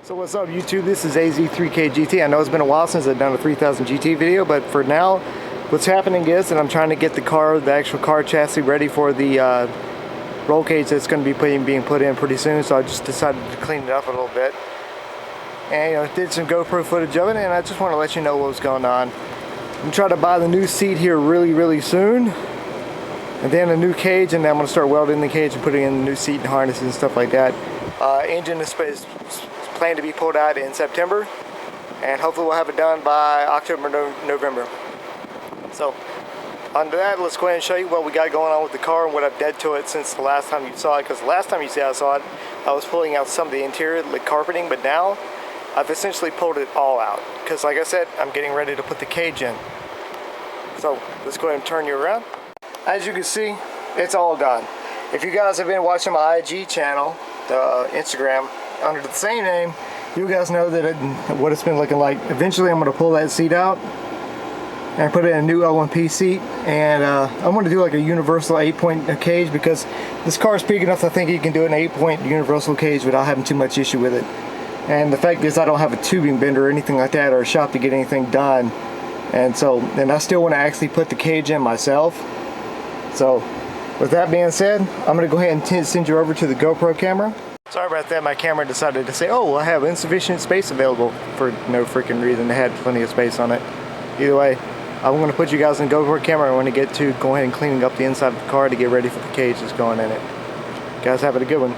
So what's up YouTube, this is AZ3K GT. I know it's been a while since I've done a 3000 GT video, but for now what's happening is that I'm trying to get the actual car chassis ready for the roll cage that's going to be being put in pretty soon. So I just decided to clean it up a little bit and did some GoPro footage of it, and I just want to let you know what was going on. I'm trying to buy the new seat here really soon, and then a new cage, and then I'm going to start welding the cage and putting in the new seat and harnesses and stuff like that. Engine is planned to be pulled out in September, and hopefully we'll have it done by October, November. So on to that, let's go ahead and show you what we got going on with the car and what I've did to it since the last time you saw it. Because the last time you saw it, I was pulling out some of the interior, like carpeting, but now I've essentially pulled it all out. Because like I said, I'm getting ready to put the cage in. So let's go ahead and turn you around. As you can see, it's all done. If you guys have been watching my IG channel, Instagram, under the same name, you guys know that what it's been looking like. Eventually I'm going to pull that seat out and put it in a new L1P seat, and I'm going to do like a universal 8-point cage, because this car is big enough I think you can do an 8-point universal cage without having too much issue with it. And the fact is I don't have a tubing bender or anything like that, or a shop to get anything done, and I still want to actually put the cage in myself. So with that being said, I'm going to go ahead and send you over to the GoPro camera. Sorry about that, my camera decided to say, oh, well, I have insufficient space available for no freaking reason. It had plenty of space on it. Either way, I'm going to put you guys in GoPro camera. I want to get to go ahead and cleaning up the inside of the car to get ready for the cage that's going in it. Guys, have a good one.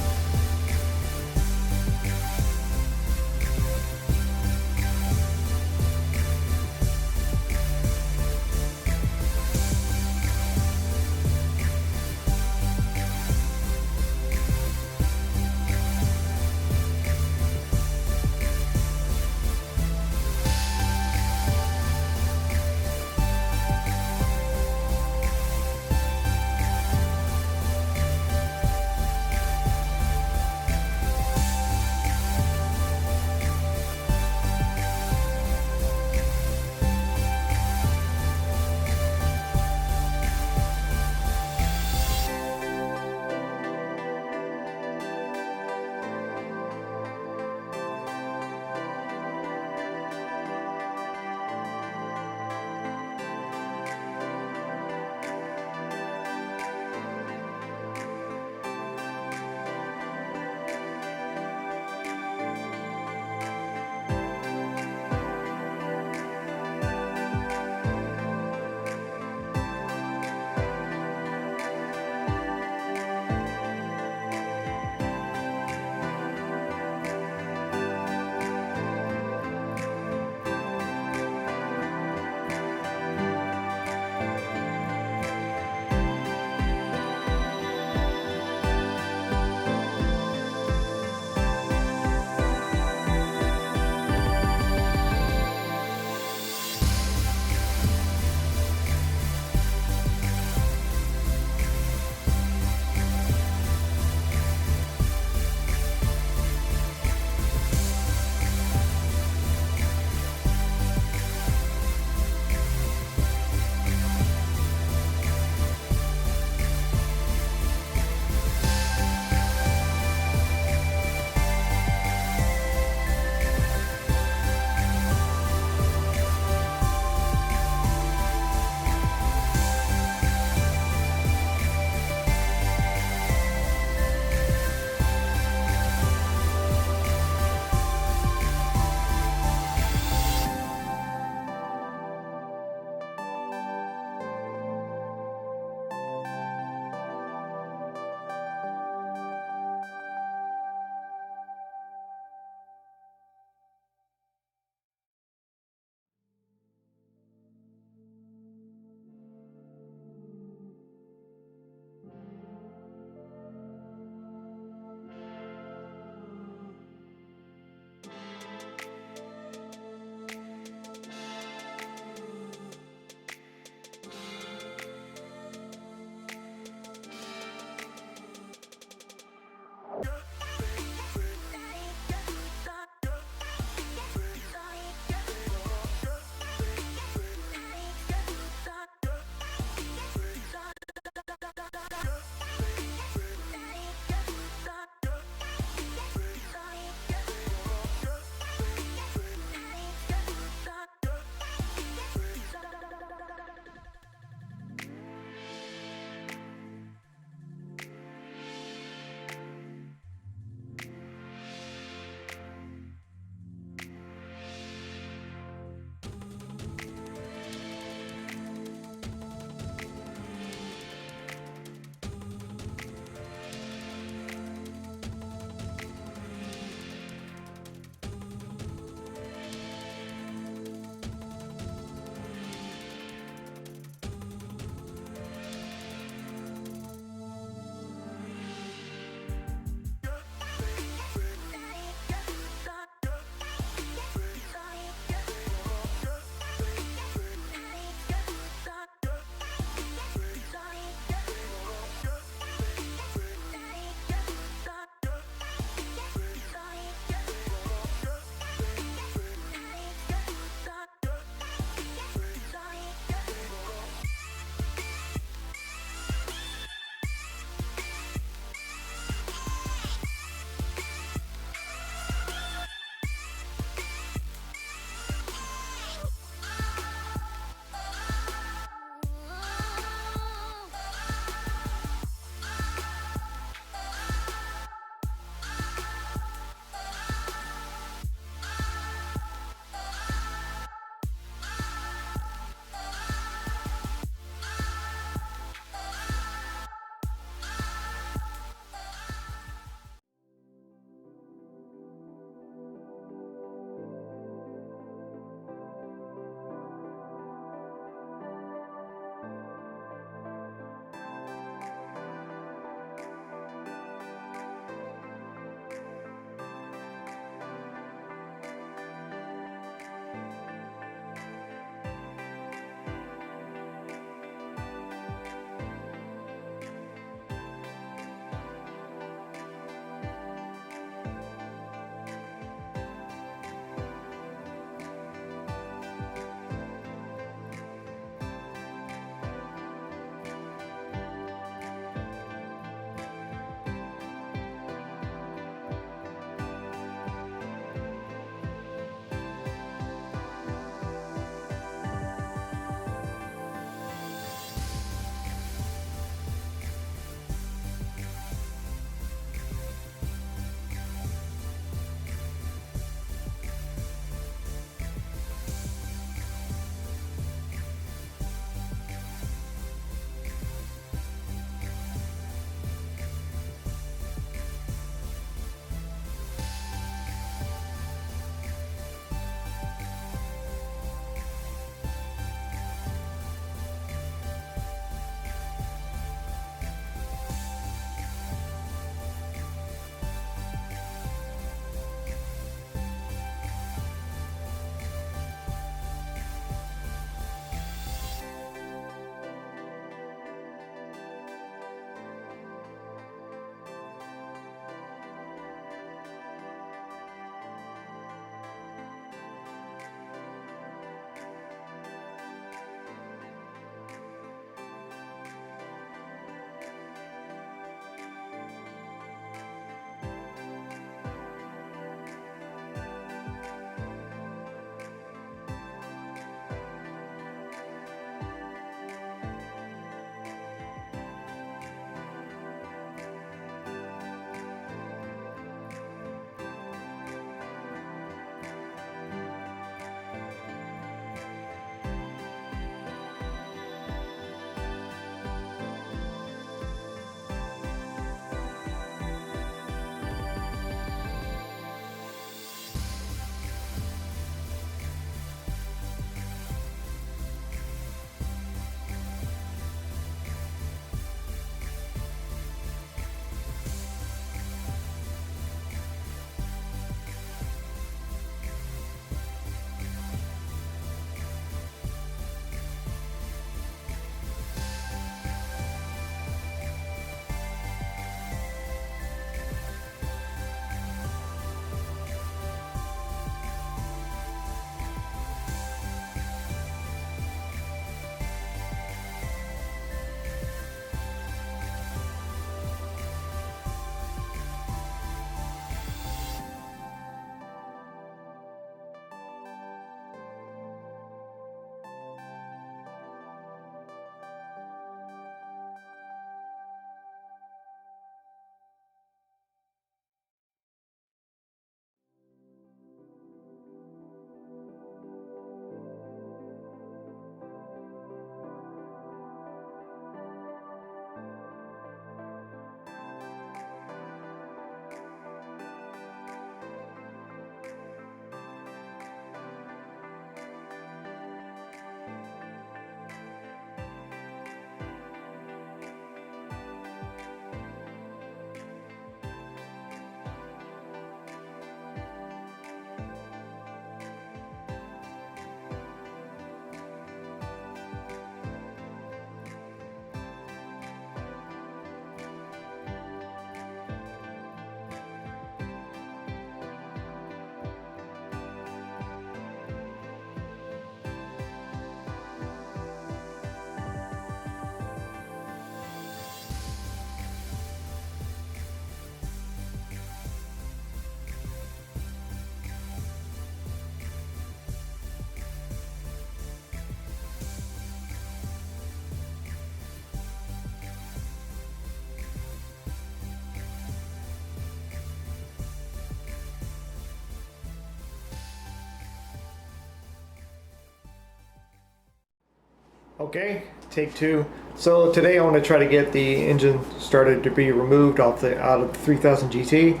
Okay, take two. So today I want to try to get the engine started to be removed out of the 3000 GT.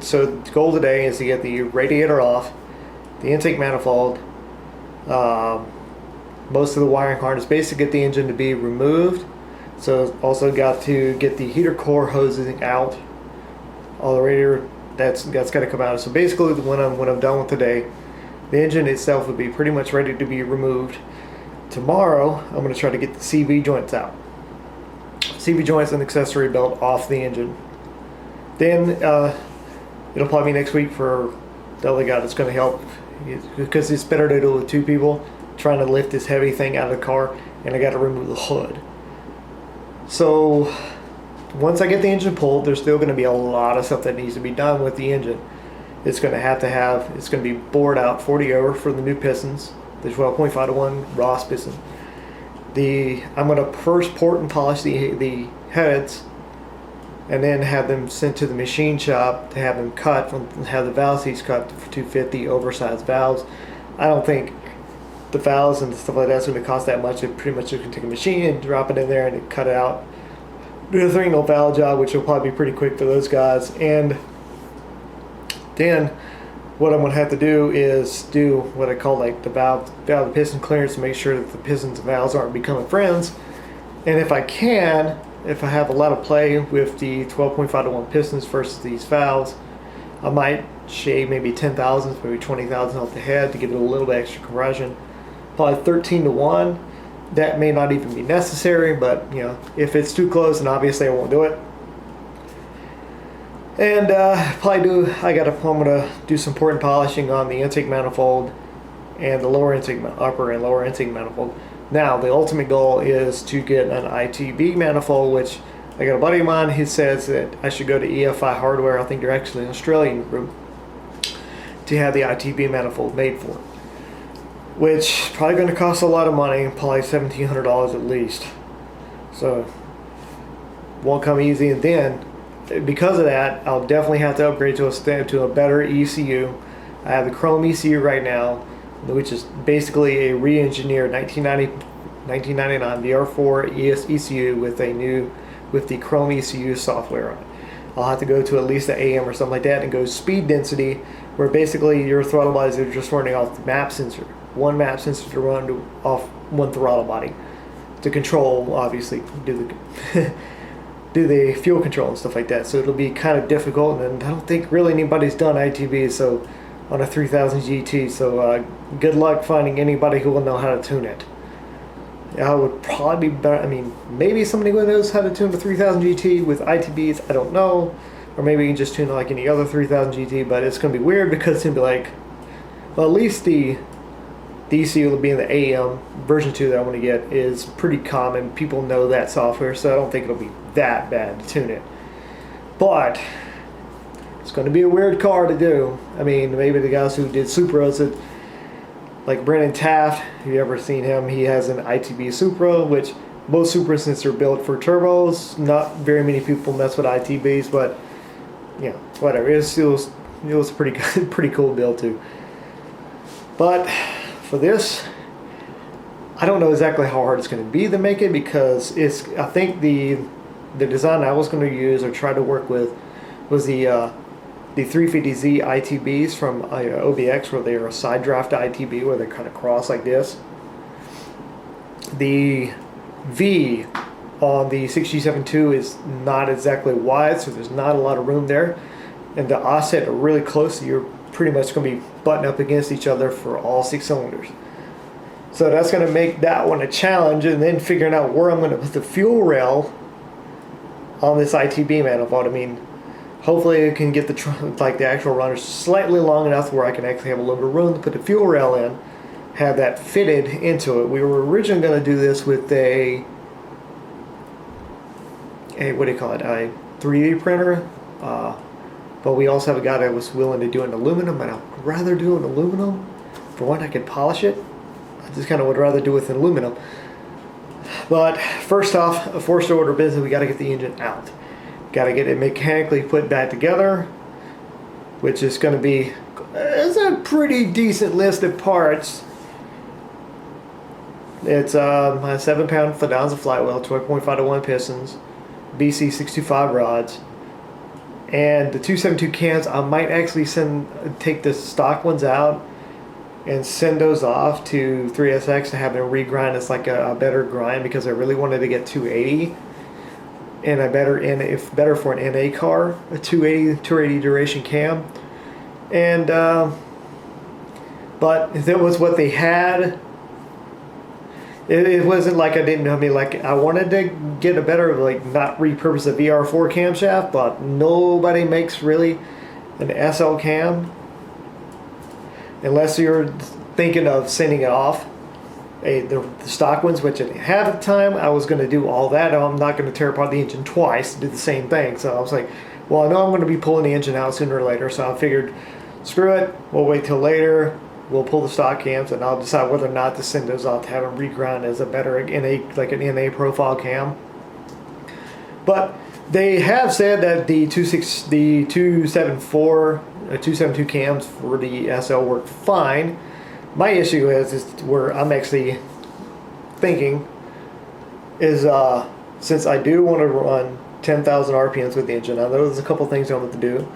So the goal today is to get the radiator off, the intake manifold, most of the wiring harness, basically get the engine to be removed. So also got to get the heater core hosing out, all the radiator that's got to come out. So basically when I'm done with today, the engine itself would be pretty much ready to be removed. Tomorrow, I'm going to try to get the CV joints out. CV joints and accessory belt off the engine. Then it'll probably be next week for the other guy that's going to help, because it's better to do it with two people trying to lift this heavy thing out of the car, and I got to remove the hood. So once I get the engine pulled, there's still going to be a lot of stuff that needs to be done with the engine. It's going to be bored out 40 over for the new pistons. The 12.5 to 1 Ross piston. I'm going to first port and polish the heads, and then have them sent to the machine shop to have them cut, and have the valve seats cut for 250 oversized valves. I don't think the valves and stuff like that's going to cost that much. It pretty much you can take a machine and drop it in there and cut it out. Do a 3-no valve job, which will probably be pretty quick for those guys. And then what I'm going to have to do is do what I call like the valve piston clearance to make sure that the pistons and valves aren't becoming friends. And if I have a lot of play with the 12.5 to 1 pistons versus these valves, I might shave maybe 10 thousandths, maybe 20 thousandths off the head to give it a little bit extra compression. Probably 13 to 1. That may not even be necessary, but if it's too close, then obviously I won't do it. And I'm gonna do some port and polishing on the intake manifold and the upper and lower intake manifold. Now the ultimate goal is to get an ITB manifold, which I got a buddy of mine who says that I should go to EFI Hardware. I think they're actually an Australian group, to have the ITB manifold made for, which probably going to cost a lot of money, probably $1,700 at least. So won't come easy. And then because of that, I'll definitely have to upgrade to a better ECU. I have the Chrome ECU right now, which is basically a re-engineered 1999 VR4 ECU with the Chrome ECU software on it. I'll have to go to at least the AM or something like that and go speed density, where basically your throttle bodies are just running off the map sensor. One map sensor to run off one throttle body to control, obviously, do the fuel control and stuff like that. So it'll be kind of difficult, and I don't think really anybody's done ITB so on a 3000 GT. So good luck finding anybody who will know how to tune it. I would probably be better. I mean, maybe somebody who knows how to tune the 3000 GT with ITBs. I don't know, or maybe you can just tune it like any other 3000 GT. But it's going to be weird because it's going to be like, well, at least the ECU will be in the AM version 2 that I want to get is pretty common. People know that software, so I don't think it'll be that bad to tune it. But it's going to be a weird car to do. I mean, maybe the guys who did Supras, like Brennan Taft, if you ever seen him, he has an ITB Supra, which most Supras, since they're built for turbos, not very many people mess with ITBs, but whatever. It was a pretty cool build too. But for this, I don't know exactly how hard it's going to be to make it, because I think the design I was going to use or try to work with was the 350Z ITBs from OBX, where they are a side draft ITB, where they kind of cross like this. The V on the 6G72 is not exactly wide, so there's not a lot of room there, and the offset are really close, so you're pretty much going to be butting up against each other for all 6 cylinders. So that's going to make that one a challenge, and then figuring out where I'm going to put the fuel rail on this ITB manifold. I mean, hopefully I can get the actual runners slightly long enough where I can actually have a little bit of room to put the fuel rail in, have that fitted into it. We were originally going to do this with a 3D printer, but we also have a guy that was willing to do an aluminum, and I'd rather do an aluminum. For one, I could polish it. I just kind of would rather do it with an aluminum. But first off, a first order business, we got to get the engine out. Got to get it mechanically put back together, which is going to be a pretty decent list of parts. It's a 7-pound Fidanza flywheel, 12.5 to 1 pistons, BC625 rods, and the 272 cams. I might actually take the stock ones out and send those off to 3SX to have them regrind. It's like a better grind because I really wanted to get 280 and if better for an NA car, a 280 duration cam. And but if it was what they had, it wasn't like I didn't know. I mean, like I wanted to get a better, like not repurpose a VR4 camshaft, but nobody makes really an SL cam unless you're thinking of sending it off. The stock ones, which I didn't have at the time. I was going to do all that. I'm not going to tear apart the engine twice to do the same thing. So I was like, well, I know I'm going to be pulling the engine out sooner or later. So I figured, screw it. We'll wait till later. We'll pull the stock cams, and I'll decide whether or not to send those off to have them regrind as a better NA, like an NA profile cam. But they have said that the 274, 272 cams for the SL work fine. My issue is where I'm actually thinking is since I do want to run 10,000 RPMs with the engine. I know there's a couple things I want to do.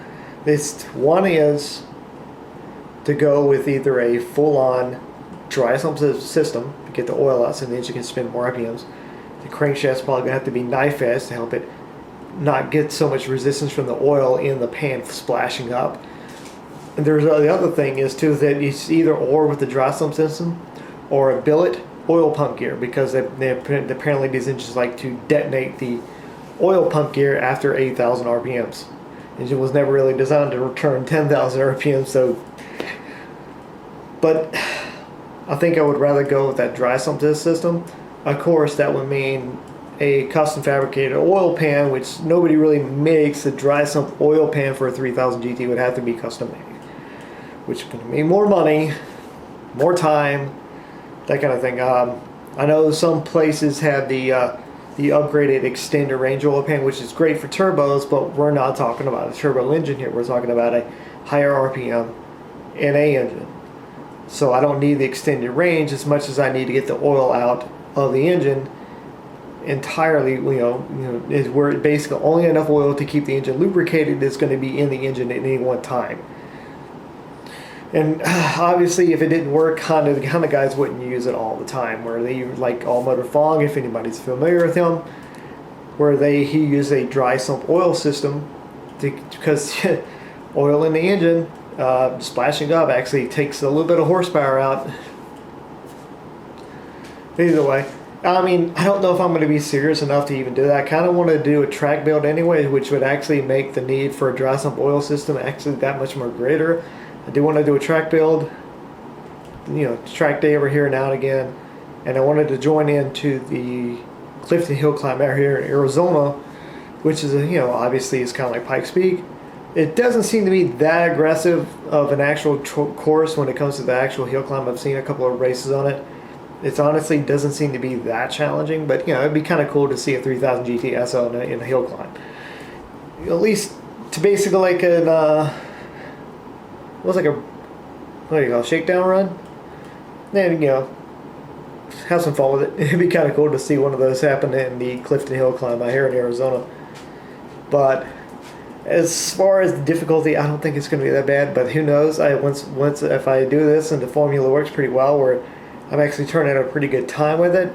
One is to go with either a full-on dry sump system to get the oil out so the engine can spin more RPMs. The crankshaft's probably going to have to be knife edge to help it not get so much resistance from the oil in the pan splashing up. And there's the other thing is too that it's either or with the dry sump system or a billet oil pump gear, because apparently these engines like to detonate the oil pump gear after 8,000 RPMs. The engine was never really designed to return 10,000 RPMs, so. But I think I would rather go with that dry sump system. Of course, that would mean a custom fabricated oil pan, which nobody really makes. A dry sump oil pan for a 3000 GT would have to be custom made, which would mean more money, more time, that kind of thing. I know some places have the upgraded extended range oil pan, which is great for turbos, but we're not talking about a turbo engine here. We're talking about a higher RPM NA engine. So I don't need the extended range as much as I need to get the oil out of the engine entirely. Is where basically only enough oil to keep the engine lubricated is going to be in the engine at any one time. And obviously, if it didn't work, Honda guys wouldn't use it all the time. Where they, like All Motor Fong, if anybody's familiar with him, where he used a dry sump oil system because oil in the engine splashing up actually takes a little bit of horsepower out. Either way, I mean, I don't know if I'm going to be serious enough to even do that. I kind of want to do a track build anyway, which would actually make the need for a dry sump oil system actually that much more greater. I do want to do a track build, track day over here now and again, and I wanted to join into the Clifton Hill climb out here in Arizona, which is obviously it's kind of like Pikes Peak. It doesn't seem to be that aggressive of an actual course when it comes to the actual hill climb. I've seen a couple of races on it. It honestly doesn't seem to be that challenging, but it'd be kind of cool to see a 3000 GT SL in a hill climb. At least to basically like what do you call, shakedown run? And have some fun with it. It'd be kind of cool to see one of those happen in the Clifton Hill climb out here in Arizona. But as far as the difficulty, I don't think it's going to be that bad. But who knows? Once if I do this and the formula works pretty well, where I'm actually turning out a pretty good time with it,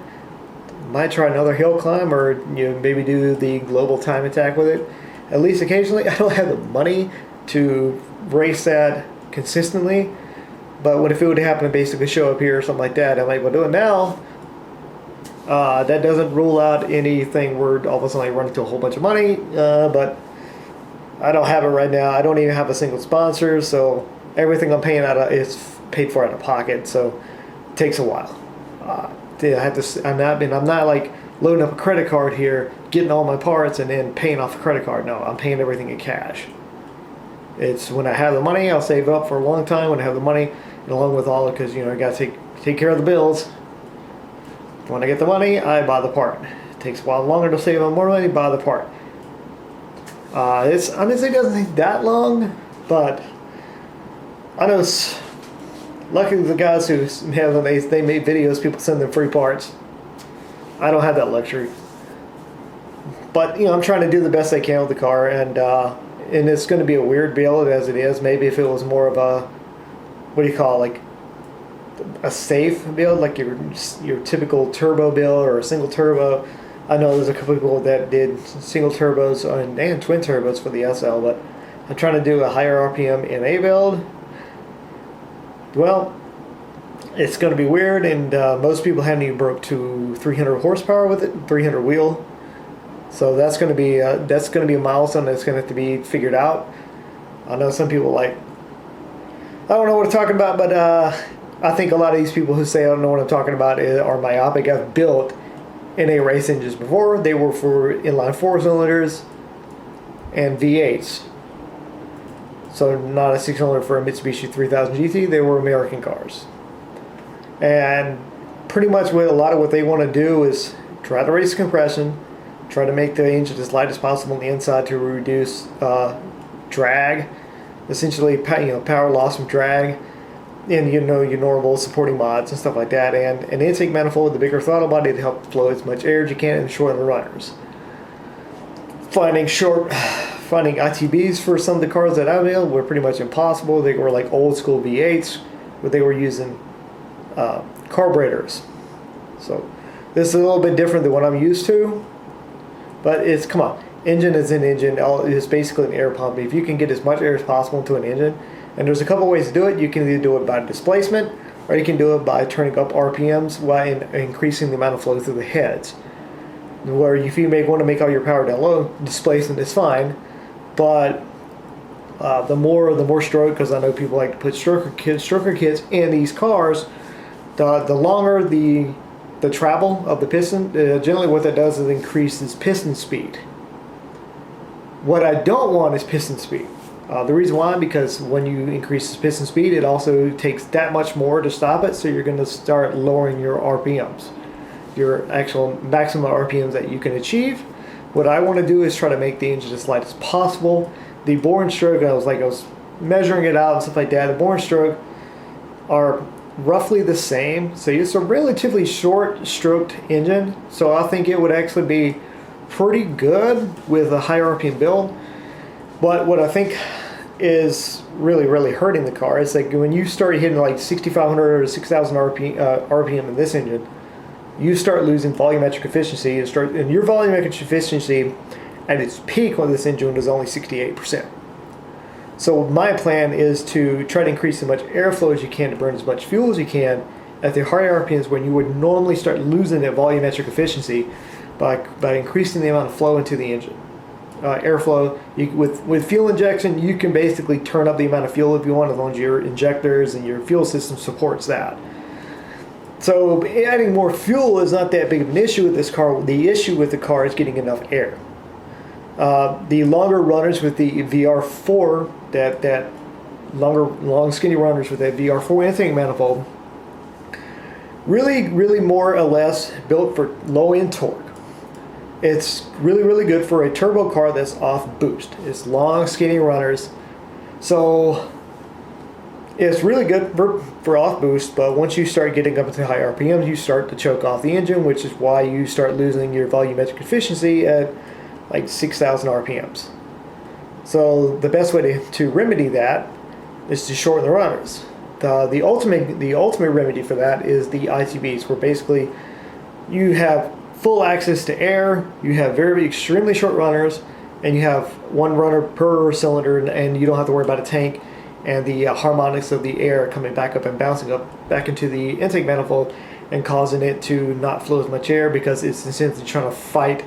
might try another hill climb, or maybe do the global time attack with it. At least occasionally. I don't have the money to race that consistently, but if it would happen to basically show up here or something like that, I might well do it now. That doesn't rule out anything where all of a sudden I run into a whole bunch of money, but I don't have it right now. I don't even have a single sponsor, so everything I'm paying out of is paid for out of pocket, so it takes a while. I'm not like loading up a credit card here, getting all my parts, and then paying off a credit card. No, I'm paying everything in cash. It's when I have the money, I'll save up for a long time. When I have the money, and along with all, because I got to take care of the bills. When I get the money, I buy the part. It takes a while longer to save up more money, buy the part. It honestly doesn't take that long, but I know Luckily, the guys who have them, they make videos. People send them free parts. I don't have that luxury. But I'm trying to do the best I can with the car, and it's going to be a weird build as it is. Maybe if it was more of a, what do you call it, like a safe build, like your typical turbo build or a single turbo. I know there's a couple people that did single turbos and twin turbos for the SL, but I'm trying to do a higher RPM in a build. Well, it's going to be weird, and most people haven't even broke to 300 horsepower with it, 300 wheel. So that's going to be a milestone that's going to have to be figured out. I know some people I don't know what I'm talking about, but I think a lot of these people who say I don't know what I'm talking about are myopic. I've built NA race engines before. They were for inline 4-cylinders and V8s. So not a 6-cylinder for a Mitsubishi 3000 GT. They were American cars. And pretty much a lot of what they want to do is try to raise compression, try to make the engine as light as possible on the inside to reduce drag, essentially power loss from drag, and your normal supporting mods and stuff like that, and an intake manifold with the bigger throttle body to help flow as much air as you can and shorten the runners. Finding ITBs for some of the cars that I built were pretty much impossible. They were like old school V8s, but they were using carburetors. So this is a little bit different than what I'm used to, but come on, engine is an engine. It's basically an air pump. If you can get as much air as possible into an engine, and there's a couple ways to do it. You can either do it by displacement, or you can do it by turning up RPMs while increasing the amount of flow through the heads. Where if you want to make all your power down low, displacement is fine, but the more stroke, because I know people like to put stroker kits in these cars. The longer the travel of the piston, generally what that does is increases piston speed. What I don't want is piston speed. The reason why, because when you increase the piston speed, it also takes that much more to stop it, so you're going to start lowering your RPMs, your actual maximum RPMs that you can achieve. What I want to do is try to make the engine as light as possible. The bore and stroke, I was measuring it out and stuff like that. The bore and stroke are roughly the same, so it's a relatively short stroked engine, so I think it would actually be pretty good with a higher RPM build. But what I think is really hurting the car is like when you start hitting like 6,500 or 6,000 RPM in this engine, you start losing volumetric efficiency, and your volumetric efficiency at its peak on this engine was only 68%. So my plan is to try to increase as much airflow as you can to burn as much fuel as you can at the higher RPMs when you would normally start losing that volumetric efficiency by increasing the amount of flow into the engine. Airflow, with fuel injection, you can basically turn up the amount of fuel if you want, as long as your injectors and your fuel system supports that. So adding more fuel is not that big of an issue with this car. The issue with the car is getting enough air. The longer runners with the VR4, that long skinny runners with that VR4 intake manifold, really more or less built for low end torque. It's really good for a turbo car that's off boost. It's long skinny runners, so it's really good for off boost. But once you start getting up into high RPMs, you start to choke off the engine, which is why you start losing your volumetric efficiency at like 6,000 RPMs. So the best way to remedy that is to shorten the runners. The ultimate remedy for that is the ITBs, where basically you have full access to air, you have extremely short runners, and you have one runner per cylinder, and you don't have to worry about a tank and the harmonics of the air coming back up and bouncing up back into the intake manifold and causing it to not flow as much air, because it's essentially trying to fight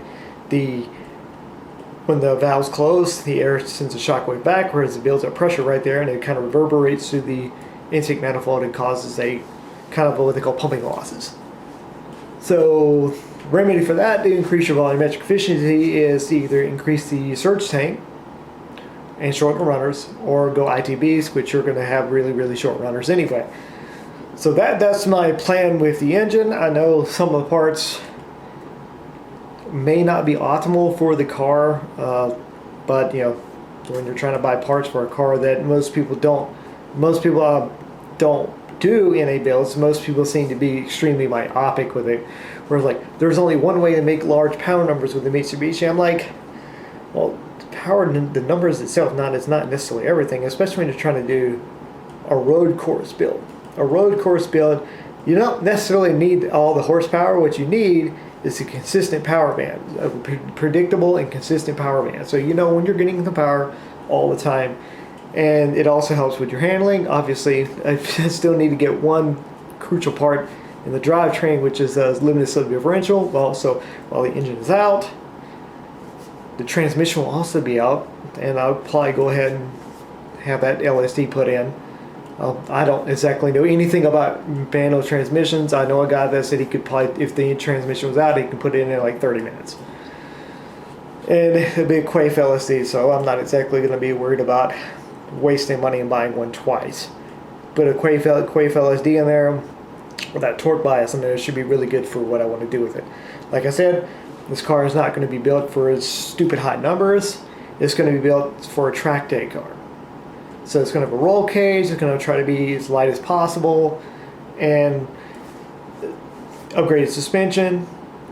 when the valves close, the air sends a shockwave back, whereas it builds up pressure right there, and it kind of reverberates through the intake manifold and causes a kind of what they call pumping losses. So remedy for that, to increase your volumetric efficiency, is to either increase the surge tank and shorten the runners, or go ITBs, which are going to have really short runners anyway. So that's my plan with the engine. I know some of the parts may not be optimal for the car, but when you're trying to buy parts for a car that most people don't do in a build. So most people seem to be extremely myopic with it. Whereas like, there's only one way to make large power numbers with the Mitsubishi. I'm like, well, the numbers itself is not necessarily everything, especially when you're trying to do a road course build. A road course build, you don't necessarily need all the horsepower. What you need is a consistent power band, a predictable and consistent power band. So you know when you're getting the power all the time. And it also helps with your handling. Obviously, I still need to get one crucial part in the drivetrain, which is limited slip differential. So while the engine is out, the transmission will also be out, and I'll probably go ahead and have that LSD put in. I don't exactly know anything about manual transmissions. I know a guy that said he could probably, if the transmission was out, he could put it in like 30 minutes. And it'll be a Quaife LSD, so I'm not exactly going to be worried about wasting money and buying one twice. But a Quaife LSD in there with that torque bias in there should be really good for what I want to do with it. Like I said, this car is not going to be built for its stupid high numbers. It's going to be built for a track day car. So it's going to have a roll cage. It's going to try to be as light as possible, and upgraded suspension,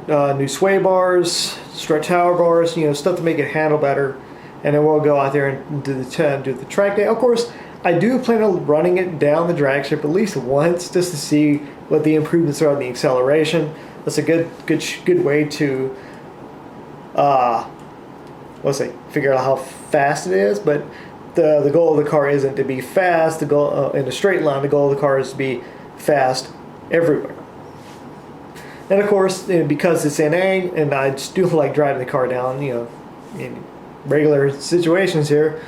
new sway bars, strut tower bars, stuff to make it handle better. And then we'll go out there and do the track day. Of course, I do plan on running it down the drag strip at least once, just to see what the improvements are on the acceleration. That's a good way to figure out how fast it is. But the goal of the car isn't to be fast. The goal in a straight line, the goal of the car is to be fast everywhere. And of course, because it's NA, and I do like driving the car down, in regular situations here,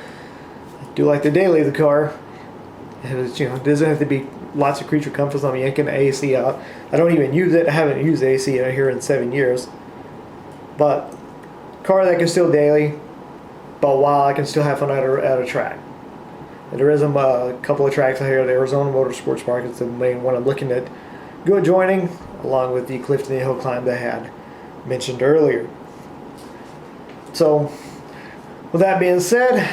I do like the daily of the car. It doesn't have to be lots of creature comforts. I'm yanking the AC out. I don't even use it. I haven't used AC here in 7 years. But car that can still daily, but while I can still have fun at a track. And there is a couple of tracks out here. The Arizona Motorsports Park is the main one I'm looking at joining, along with the Clifton Hill Climb that I had mentioned earlier. So, with that being said,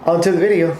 on to the video.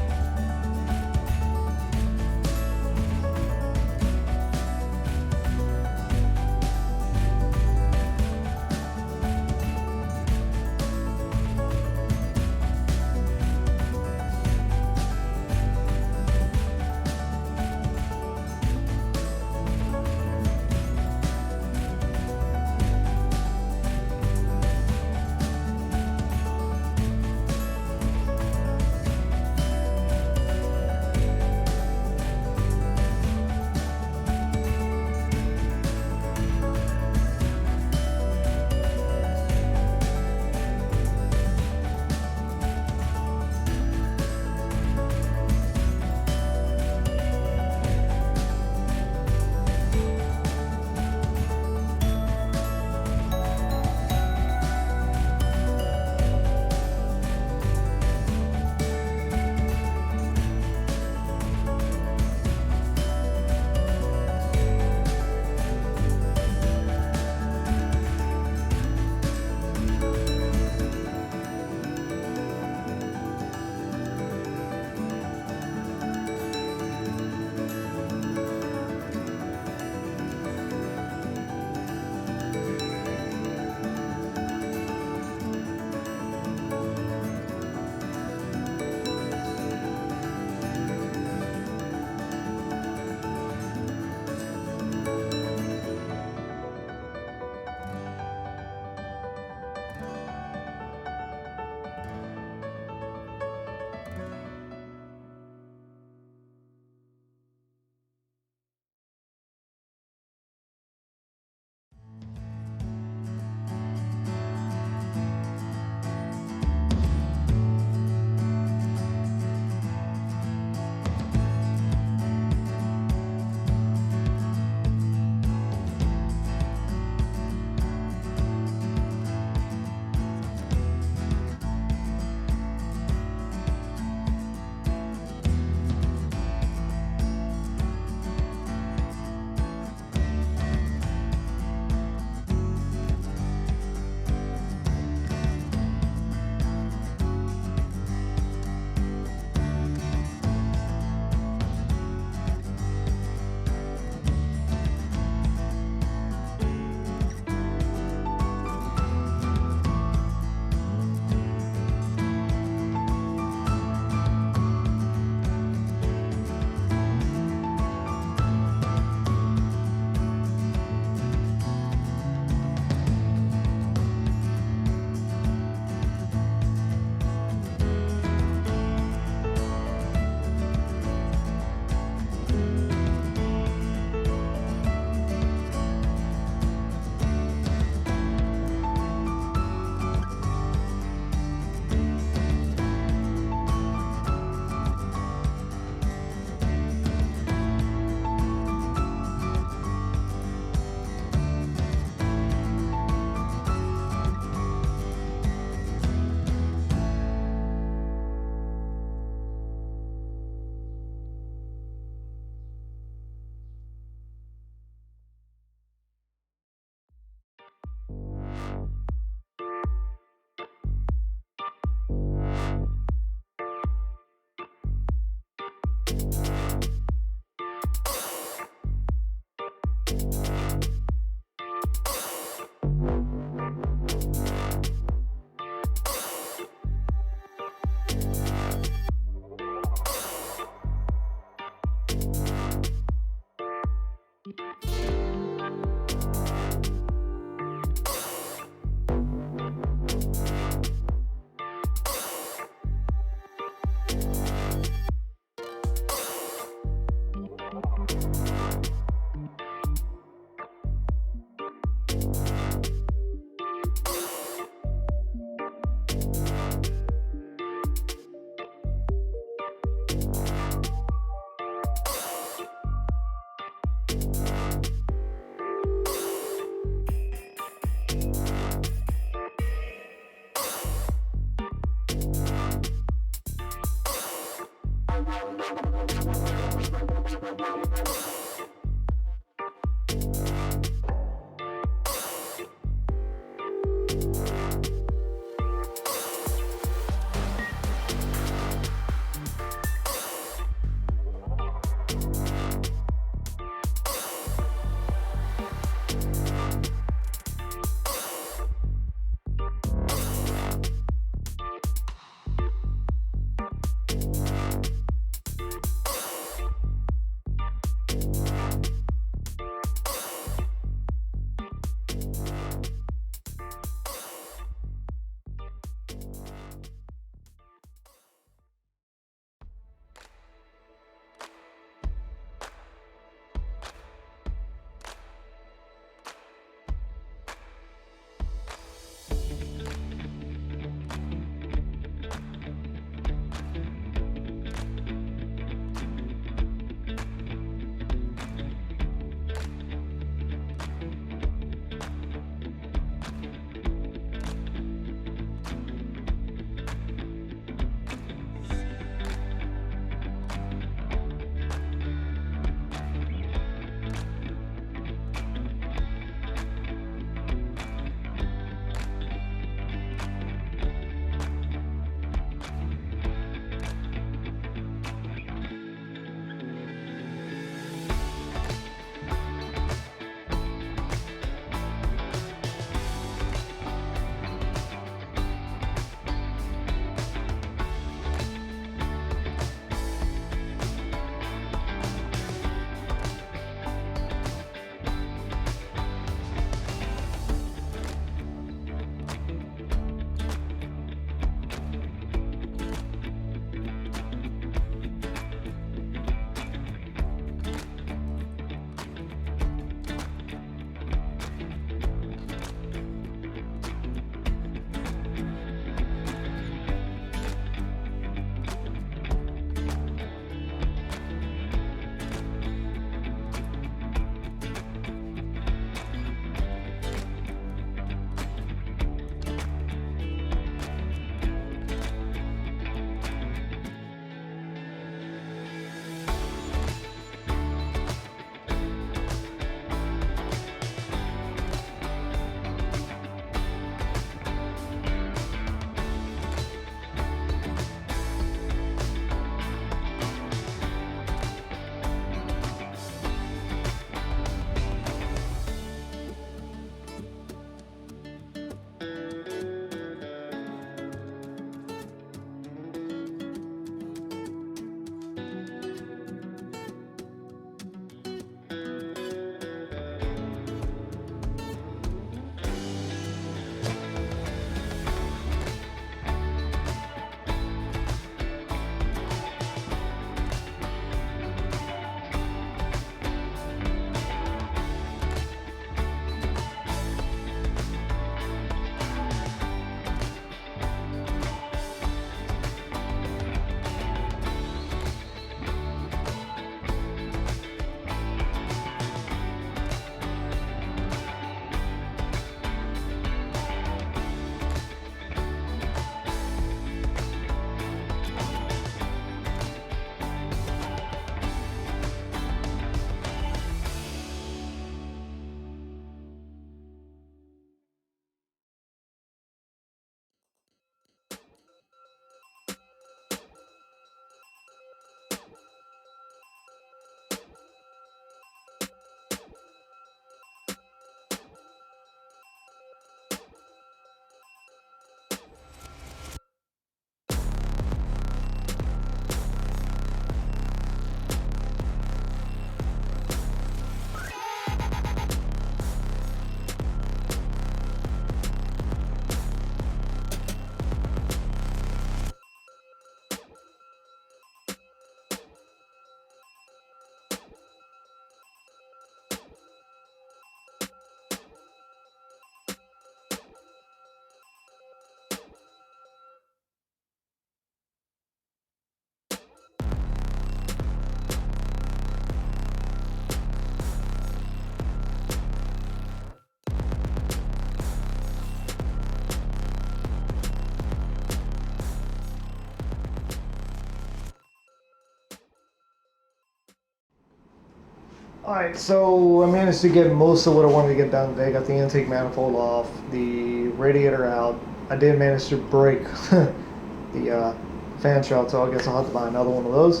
Alright, so I managed to get most of what I wanted to get done today. Got the intake manifold off, the radiator out. I did manage to break the fan shroud, so I guess I'll have to buy another one of those.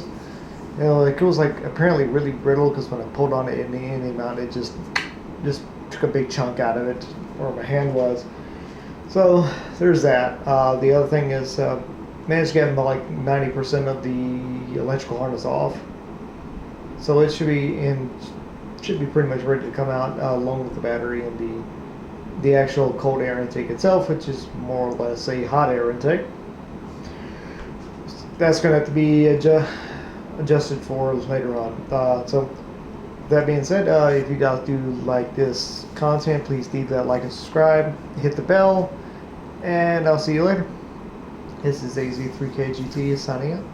You know, like, it was like apparently really brittle because when I pulled on it in the amount, it just took a big chunk out of it where my hand was. So there's that. The other thing is managed to get like 90% of the electrical harness off. So it should be pretty much ready to come out along with the battery and the actual cold air intake itself, which is more or less a hot air intake. That's going to have to be adjusted for later on. So that being said, if you guys do like this content, please leave that like and subscribe, hit the bell, and I'll see you later. This is AZ3KGT signing out.